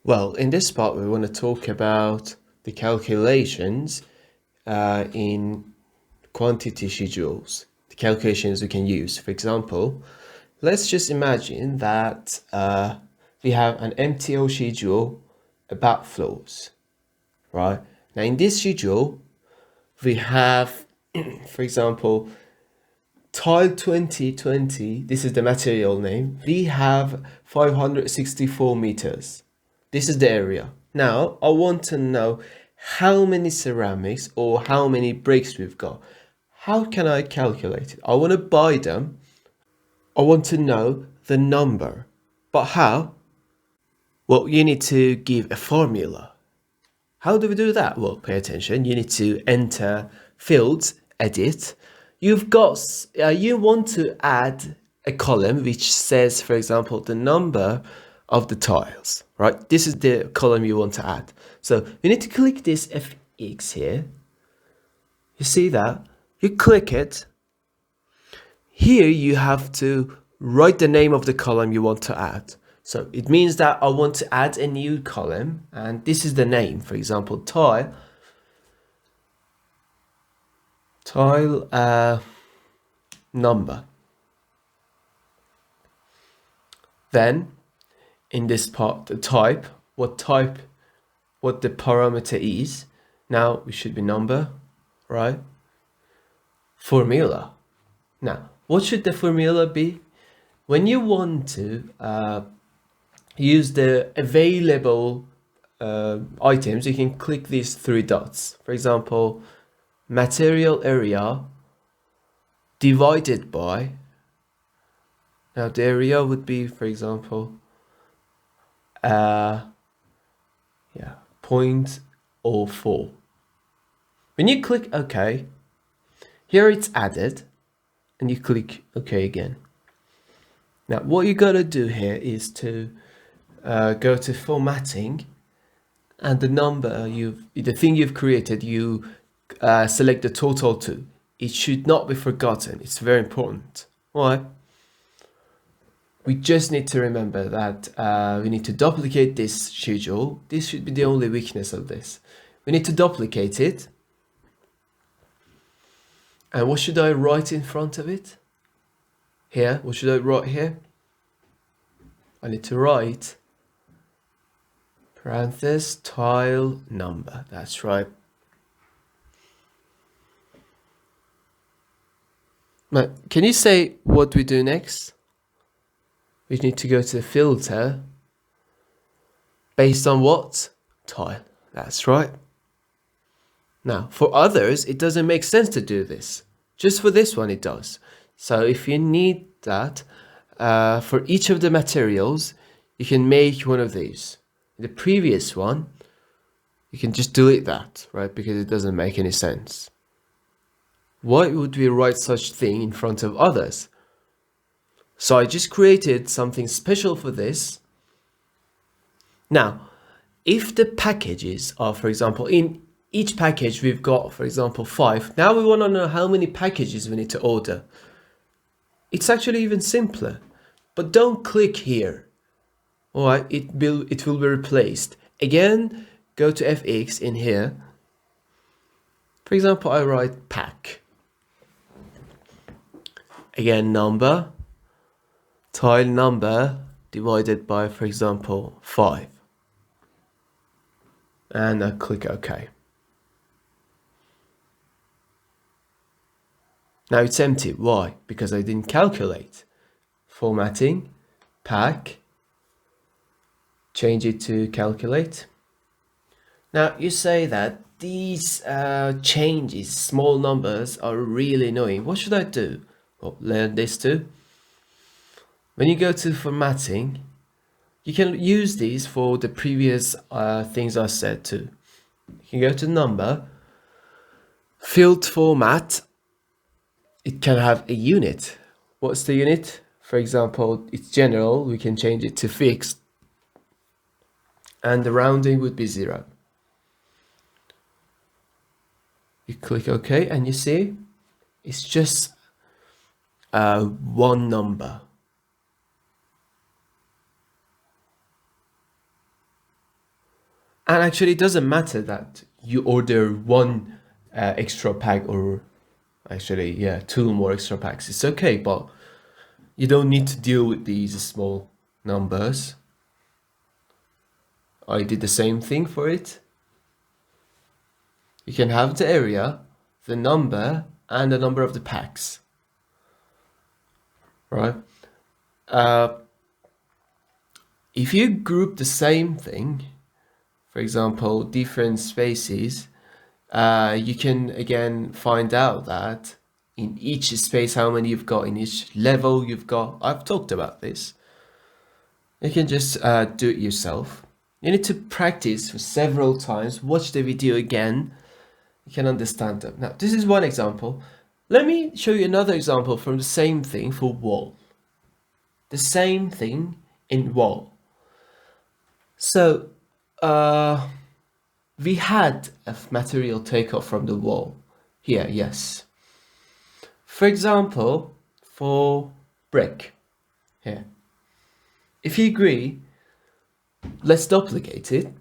Well, in this part, we want to talk about the calculations in quantity schedules, the calculations we can use. For example, let's just imagine that we have an MTO schedule about floors, right? Now, in this schedule, we have, for example, tile 2020, this is the material name, we have 564 meters. This is the area. Now, I want to know how many ceramics or how many bricks we've got. How can I calculate it? I want to buy them. I want to know the number. But how? Well, you need to give a formula. How do we do that? Well, pay attention. You need to enter fields, edit. You want to add a column which says, for example, the number of the tiles, right? This is the column you want to add. So you need to click this FX here. You see that? You click it. Here you have to write the name of the column you want to add. So it means that I want to add a new column, and this is the name, for example, tile number. Then in this part, the type, what the parameter is. Now it should be number, right? Formula. Now, what should the formula be? When you want to use the available items, you can click these three dots. For example, material area divided by, now the area would be, for example, 0.04. When you click OK, here it's added, and you click OK again. Now, what you gotta do here is to go to formatting, and the thing you've created, you select the total to. It should not be forgotten. It's very important. Why? We just need to remember that we need to duplicate this schedule. This should be the only weakness of this. We need to duplicate it. And what should I write in front of it? Here, what should I write here? I need to write parenthesis tile number. That's right. Now, can you say what we do next? We need to go to the filter based on what? Tile. That's right. Now, for others, it doesn't make sense to do this. Just for this one, it does. So if you need that, for each of the materials, you can make one of these. The previous one, you can just delete that, right? Because it doesn't make any sense. Why would we write such thing in front of others? So I just created something special for this. Now, if the packages are, for example, in each package we've got, for example, 5. Now we want to know how many packages we need to order. It's actually even simpler, but don't click here. All right, it will be replaced. Again, go to FX in here. For example, I write pack. Again, number, tile number divided by, for example, 5. And I click OK. Now it's empty. Why? Because I didn't calculate. Formatting, pack, change it to calculate. Now you say that these changes, small numbers, are really annoying. What should I do? Well, learn this too. When you go to formatting, you can use these for the previous things I said too. You can go to number, field format. It can have a unit. What's the unit? For example, it's general. We can change it to fixed. And the rounding would be 0. You click OK, and you see it's just one number. And actually, it doesn't matter that you order one extra pack, or actually, yeah, two more extra packs. It's okay, but you don't need to deal with these small numbers. I did the same thing for it. You can have the area, the number, and the number of the packs, right? If you group the same thing, for example, different spaces, you can again find out that in each space how many you've got, in each level you've got. I've talked about this. You can just do it yourself. You need to practice for several times, watch the video again, you can understand them. Now, this is one example. Let me show you another example from the same thing for wall. The same thing in wall. So, we had a material takeoff from the wall here, yes. For example, for brick here. If you agree, let's duplicate it.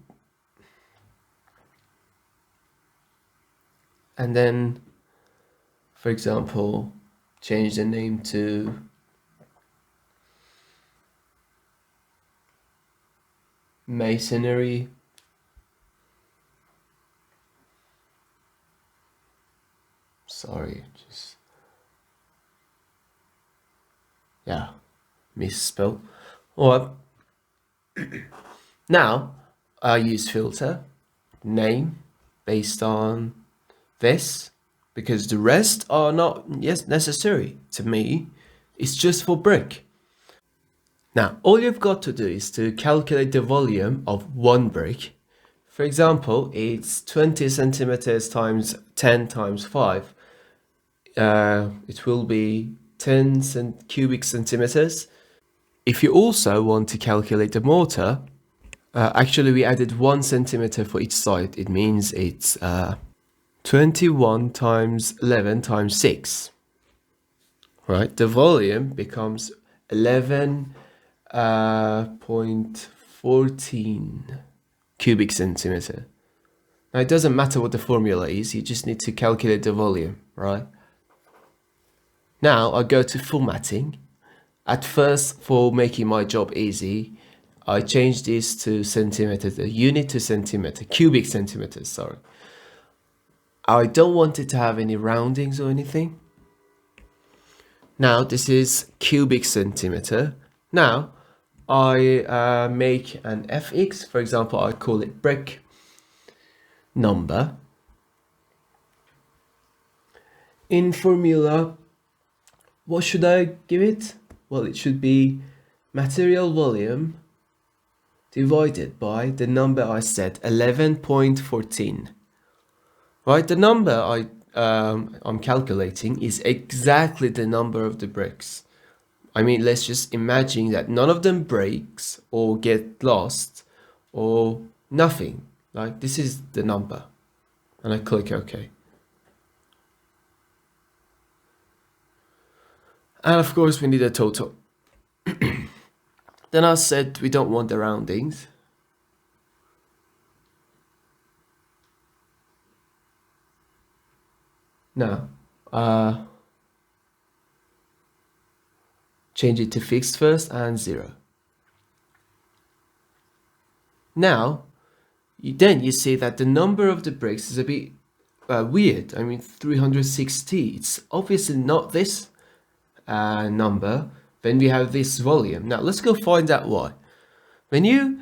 And then, for example, change the name to masonry. Sorry, just, yeah, misspell. Or now I use filter, name, based on this, because the rest are not necessary to me. It's just for brick. Now, all you've got to do is to calculate the volume of one brick. For example, it's 20 centimeters times 10 times 5. It will be 10 cubic centimeters. If you also want to calculate the mortar, actually we added 1 centimeter for each side. It means it's 21 times 11 times 6. Right? The volume becomes 11.14 cubic centimeter. Now it doesn't matter what the formula is, you just need to calculate the volume, right? Now I go to formatting. At first, for making my job easy, I changed this to centimeters, the unit to centimeter, cubic centimeters, sorry. I don't want it to have any roundings or anything. Now this is cubic centimeter. Now I make an fx, for example, I call it brick number. In formula, what should I give it? Well, it should be material volume divided by the number I said, 11.14. Right, the number I'm calculating is exactly the number of the bricks. I mean, let's just imagine that none of them breaks or get lost or nothing. Like, this is the number. And I click OK. And of course, we need a total. Then I said we don't want the roundings. Now, change it to fixed first and 0. Now, then you see that the number of the bricks is a bit weird. I mean, 360. It's obviously not this number. Then we have this volume. Now, let's go find out why. When you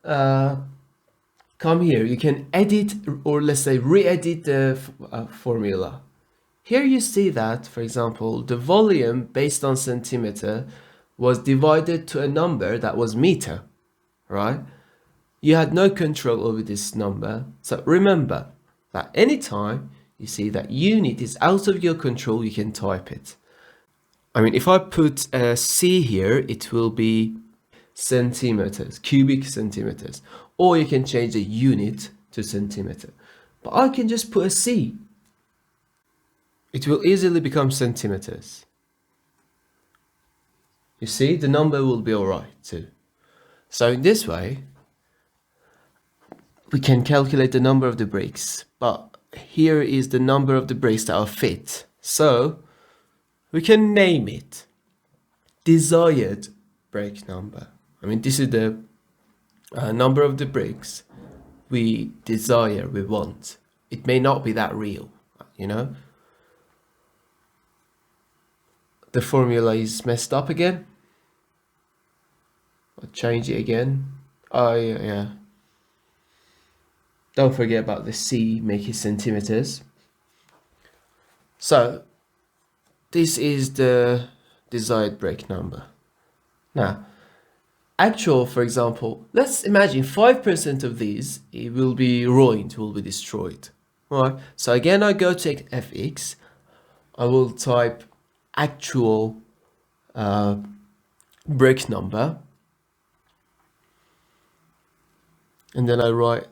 come here, you can edit, or let's say re-edit the formula. Here you see that, for example, the volume based on centimeter was divided to a number that was meter, right? You had no control over this number. So remember that anytime you see that unit is out of your control, you can type it. I mean, if I put a C here, it will be centimeters, cubic centimeters, or you can change the unit to centimeter. But I can just put a C. It will easily become centimeters. You see, the number will be all right too. So in this way, we can calculate the number of the bricks, but here is the number of the bricks that are fit. So we can name it desired brick number. I mean, this is the number of the bricks we desire, we want. It may not be that real, you know. The formula is messed up again. I'll change it again. Oh yeah. Don't forget about the C, make it centimeters. So this is the desired break number. Now, actual, for example, let's imagine 5% of these, it will be ruined, will be destroyed. All right. So again, I go to FX. I will type actual break number. And then I write,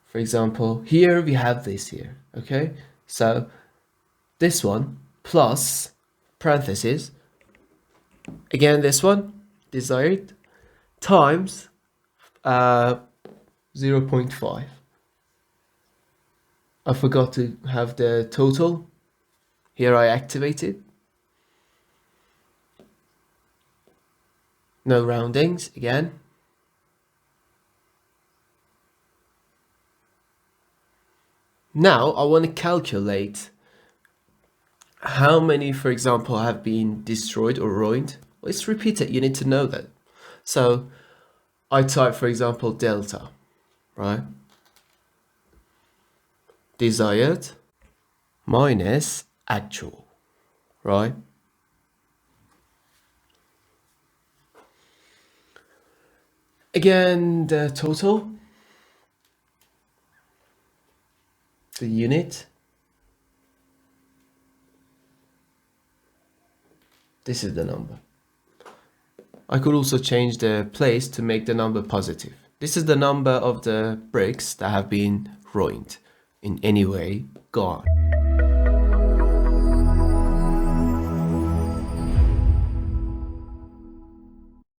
for example, here we have this here. Okay. So this one plus parentheses, again this one desired times 0.5. I forgot to have the total. Here I activated. No roundings again. Now I want to calculate how many, for example, have been destroyed or ruined. Let's repeat it. You need to know that. So I type, for example, delta, right? Desired minus actual, right? Again, the total, the unit. This is the number. I could also change the place to make the number positive. This is the number of the bricks that have been ruined in any way, gone.